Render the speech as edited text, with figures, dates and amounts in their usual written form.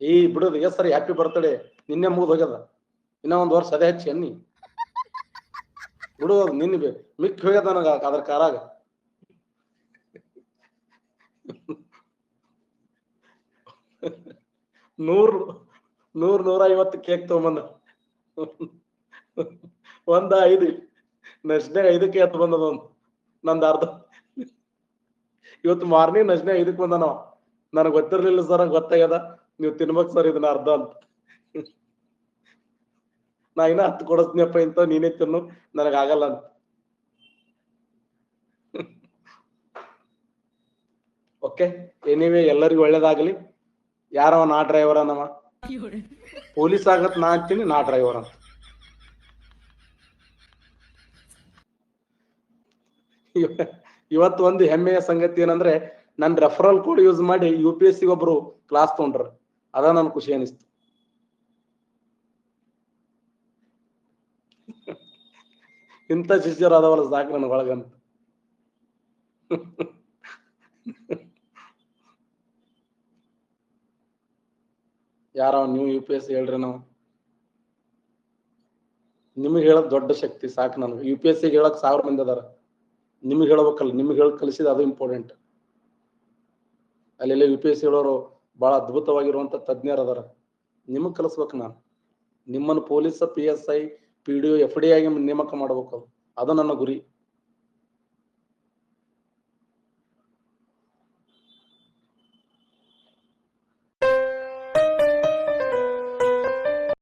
ಈ ಬಿಡೋದು ಸರಿ ಹ್ಯಾಪಿ ಬರ್ತ್ಡೇ ನಿನ್ನೆ ಮುಗಿದು ಹೋಗ್ಯದ ಇನ್ನ ಒಂದ್ ವರ್ಷ ಅದೇ ಹೆಚ್ಚಿ ಅನ್ನಿ ಬಿಡುವುದು ನಿನ್ನ ಮಿಕ್ಕಿ ಹೋಗ್ಯದ ನನಗ ಅದ್ರ ಕಾರಾಗ ನೂರ್ 150 ಕೇಕ್ ತಗೊಂಬಂದ ಒಂದ 5 ನಜ್ನೆ 5ಕ್ಕೆ ಎತ್ತು ಬಂದದ ನಂದು ಅರ್ಧ ಇವತ್ತು ಮಾರ್ನಿಂಗ್ ನಜ್ನೆ 5ಕ್ಕೆ ಬಂದ ನಾವ್ ನನಗೆ ಗೊತ್ತಿರ್ಲಿಲ್ಲ ಸರ್ ಗೊತ್ತಾಗ್ಯದ ನೀವು ತಿನ್ಬೇಕು ಸರ್ ಇದನ್ನ ಅರ್ಧ ಅಂತ ನಾ ಇನ್ನ 10 ಕೊಡಿಸ್ತೀನಪ್ಪ ಇಂತ ನೀನೇ ತಿನ್ನು ನನಗಾಗಲ್ಲ ಅಂತ ಓಕೆ ಎನಿವೇ ಎಲ್ಲರಿಗೂ ಒಳ್ಳೇದಾಗಲಿ ಯಾರವ ನಾ ಡ್ರೈವರ್ ಅನ್ನವ ಪೊಲೀಸ್ ಆಗತ್ ನಾ ಅಂತೀನಿ ನಾ ಡ್ರೈವರ್ ಅಂತ ಇವತ್ತು ಒಂದು ಹೆಮ್ಮೆಯ ಸಂಗತಿ ಏನಂದ್ರೆ ನನ್ ರೆಫರಲ್ ಕೋಡ್ ಯೂಸ್ ಮಾಡಿ UPSC ಒಬ್ರು ಕ್ಲಾಸ್ ತಗೊಂಡ್ರ ಅದ ನನ್ ಖುಷಿ ಅನಿಸ್ತು ಇಂಥ ಶಿಷ್ಯರು ಅದಾವಲ್ಲ ಸಾಕು ನನ್ ಒಳಗಂತ ಯಾರ ನೀವು UPSC ಹೇಳ್ರಿ ನಾವು ನಿಮಗೆ ಹೇಳೋದ್ ದೊಡ್ಡ ಶಕ್ತಿ ಸಾಕು ನನಗೆ UPSC ಹೇಳಕ್ 1000 ಮಂದಿ ಅದಾರ ನಿಮ್ಗೆ ಹೇಳ್ಬೇಕಲ್ಲ ನಿಮ್ಗೆ ಹೇಳಕ್ ಕಲಿಸಿದ ಅದು ಇಂಪಾರ್ಟೆಂಟ್ ಅಲ್ಲೆಲ್ಲ UPSC ಹೇಳೋರು ಬಹಳ ಅದ್ಭುತವಾಗಿರುವಂತ ತಜ್ಞರು ಅದಾರ ನಿಮಗ್ ಕಲಿಸ್ಬೇಕು ನಾನು ನಿಮ್ಮನ್ನು ಪೊಲೀಸ್ PSI PDO FD ಆಗಿ ನೇಮಕ ಮಾಡ್ಬೇಕು ಅದು ನನ್ನ ಗುರಿ